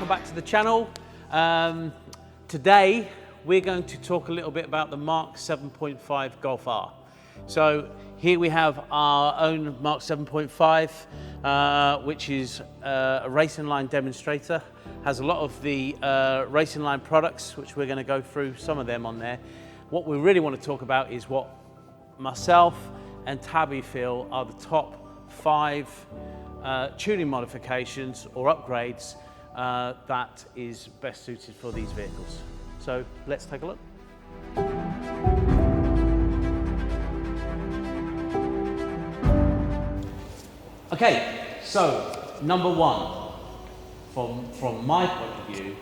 welcome back to the channel. Today we're going to talk a little bit about the Mark 7.5 Golf R. So here we have our own Mark 7.5, which is a racing line demonstrator. Has a lot of the racing line products, which we're going to go through some of them on there. What we really want to talk about is what myself and Tabby feel are the top 5 tuning modifications or upgrades that is best suited for these vehicles. So let's take a look. Okay, so number 1, from my point of view,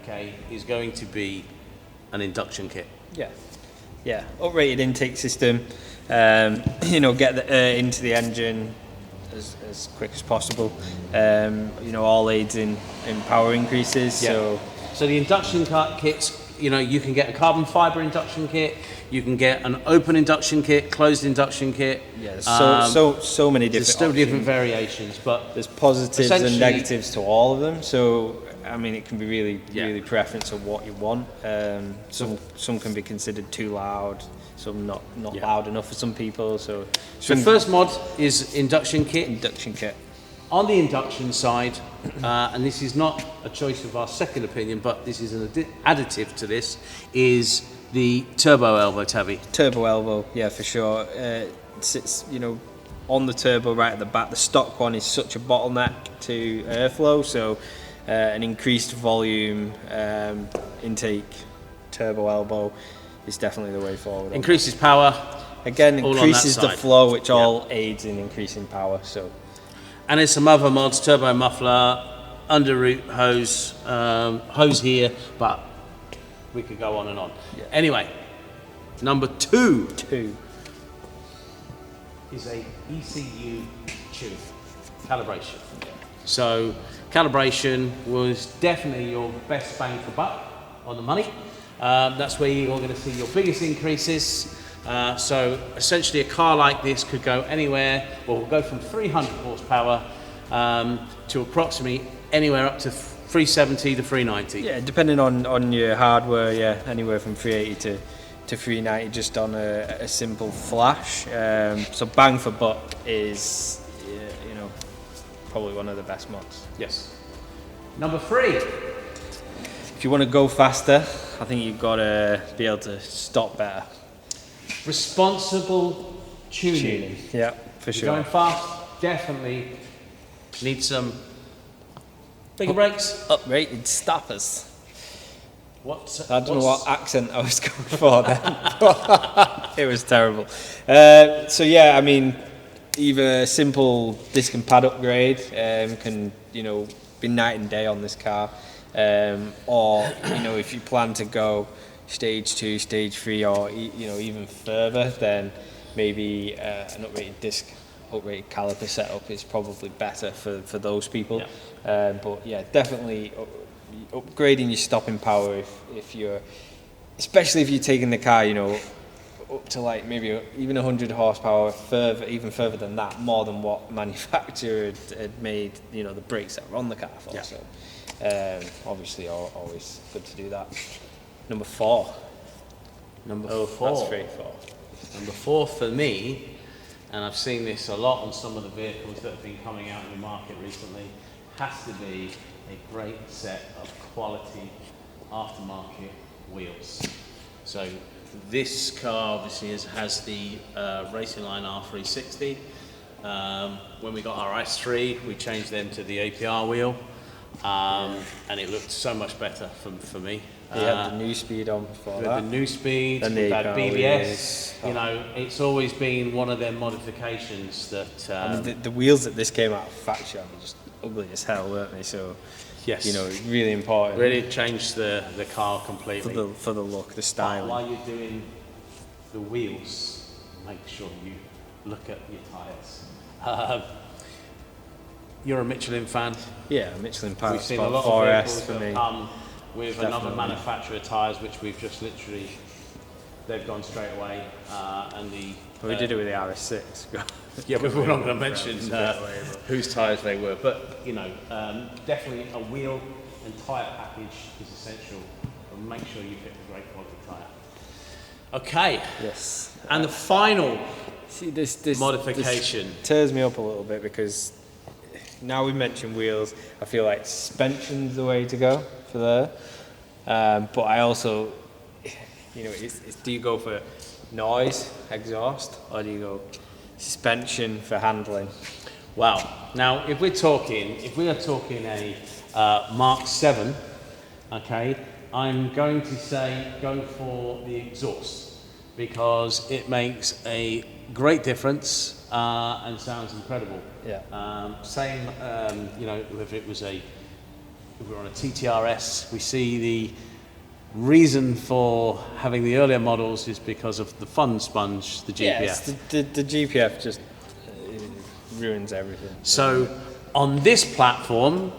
okay, is going to be an induction kit. Yeah, uprated intake system. You know, get the air into the engine as quick as possible. You know, all aids in power increases. Yeah. So the induction kits, you know, you can get a carbon fiber induction kit, you can get an open induction kit, closed induction kit. Yeah, there's so many different. There's still different variations, but there's positives and negatives to all of them. So I mean, it can be really preference of what you want. Some can be considered too loud, some not loud enough for some people. So first mod is induction kit. Induction kit. On the induction side, and this is not a choice of our second opinion, but this is an additive to this, is the turbo elbow, Tabby. Turbo elbow, yeah, for sure. It sits, you know, on the turbo right at the back. The stock one is such a bottleneck to airflow, so an increased volume intake turbo elbow is definitely the way forward. Increases power. Again, increases the flow, which all aids in increasing power. So. And there's some other mods, turbo muffler, under root hose, hose here, but we could go on and on. Yeah. Anyway, number 2 is a ECU tune, calibration. So calibration was definitely your best bang for buck on the money. That's where you're going to see your biggest increases. So essentially a car like this could go anywhere, well, we'll go from 300 horsepower to approximately anywhere up to 370 to 390. Yeah, depending on your hardware, yeah, anywhere from 380 to 390 just on a simple flash. So bang for buck is, you know, probably one of the best mods. Yes. Number 3. If you want to go faster, I think you've got to be able to stop better. Responsible tuning. Yeah, for sure. Going fast, definitely need some bigger brakes. Uprated stoppers. I don't know what accent I was going for then. It was terrible. So yeah, I mean, either a simple disc and pad upgrade can, you know, be night and day on this car, or you know, if you plan to go stage 2, stage 3, or you know, even further, then maybe an uprated disc, uprated caliper setup is probably better for those people. Yeah. But yeah, definitely upgrading your stopping power if you're, especially if you're taking the car, you know, up to like maybe even 100 horsepower, further, even further than that, more than what manufacturer had made, you know, the brakes that were on the car for. Yeah. So obviously always good to do that. Number 4. Number 4. That's 3, 4. Number 4 for me, and I've seen this a lot on some of the vehicles that have been coming out in the market recently, has to be a great set of quality aftermarket wheels. So this car obviously has the Racing Line R360. When we got our S3, we changed them to the APR wheel, and it looked so much better for me. You had the new speed on before that. The new speed, we've had BBS. You know, it's always been one of their modifications that. I mean, the wheels that this came out of factory were just ugly as hell, weren't they? So, yes, you know, really important. Really changed the car completely. For the look, the style. While you're doing the wheels, make sure you look at your tyres. You're a Michelin fan. Yeah, Michelin Pilot We've seen a lot of vehicles that come with another manufacturer tyres, which we've just literally, they've gone straight away, and the... Well, we did it with the RS6. Yeah, but we're not going to mention whose tyres they were, but you know, definitely a wheel and tyre package is essential, and make sure you pick a great quality tyre. Okay. Yes. And the final See, this modification. This tears me up a little bit because now we mentioned wheels, I feel like suspension's the way to go for there. But I also, you know, do you go for noise, exhaust, or do you go suspension for handling? Wow. Now, if we are talking a Mark 7, okay, I'm going to say go for the exhaust because it makes a great difference and sounds incredible. Yeah. You know, if we're on a TTRS, we see the reason for having the earlier models is because of the fun sponge, the GPF. Yes, the GPF just ruins everything. So on this platform,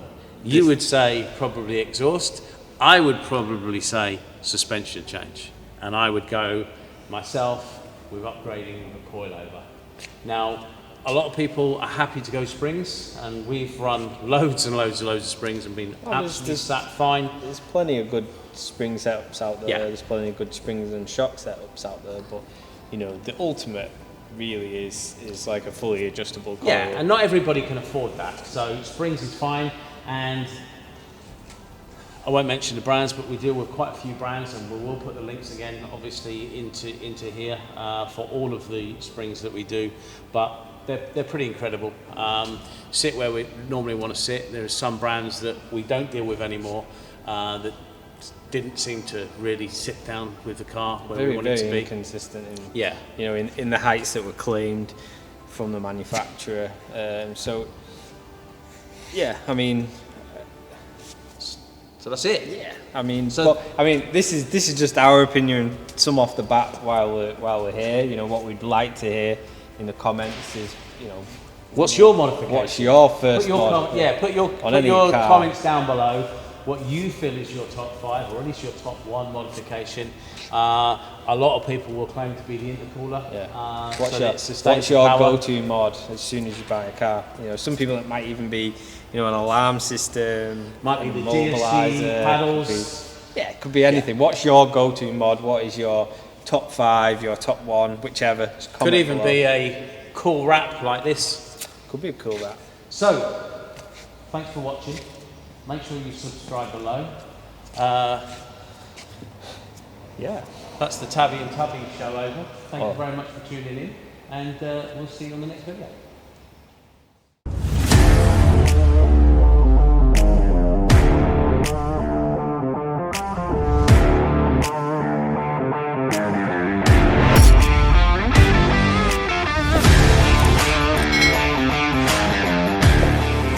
you would say probably exhaust. I would probably say suspension change. And I would go myself with upgrading the coilover. Now, a lot of people are happy to go springs, and we've run loads and loads and loads of springs and been absolutely sat fine. There's plenty of good spring setups out there. Yeah. There's plenty of good springs and shock setups out there. But you know, the ultimate really is like a fully adjustable coil. Yeah, and not everybody can afford that. So springs is fine, and I won't mention the brands, but we deal with quite a few brands, and we will put the links again, obviously, into here for all of the springs that we do. But they're pretty incredible. Sit where we normally want to sit. There are some brands that we don't deal with anymore that didn't seem to really sit down with the car where we want it to be. Very inconsistent in, yeah. you know, in the heights that were claimed from the manufacturer. So, yeah, I mean. So that's it. Yeah. I mean, this is just our opinion. Some off the bat while we're here. You know, what we'd like to hear in the comments is, you know, what's your modification? What's your first mod? Put your comments down below. What you feel is your top 5, or at least your top 1 modification. A lot of people will claim to be the intercooler. Yeah. What's your go-to mod as soon as you buy a car? You know, some people it might even be, you know, an alarm system, might be the DSC paddles. It could be anything. Yeah. What's your go-to mod? What is your top 5, your top 1, whichever? Could even be a cool wrap like this. Could be a cool wrap. So, thanks for watching. Make sure you subscribe below. Yeah, that's the Tabby and Tubby show over. Thank you very much for tuning in, and we'll see you on the next video.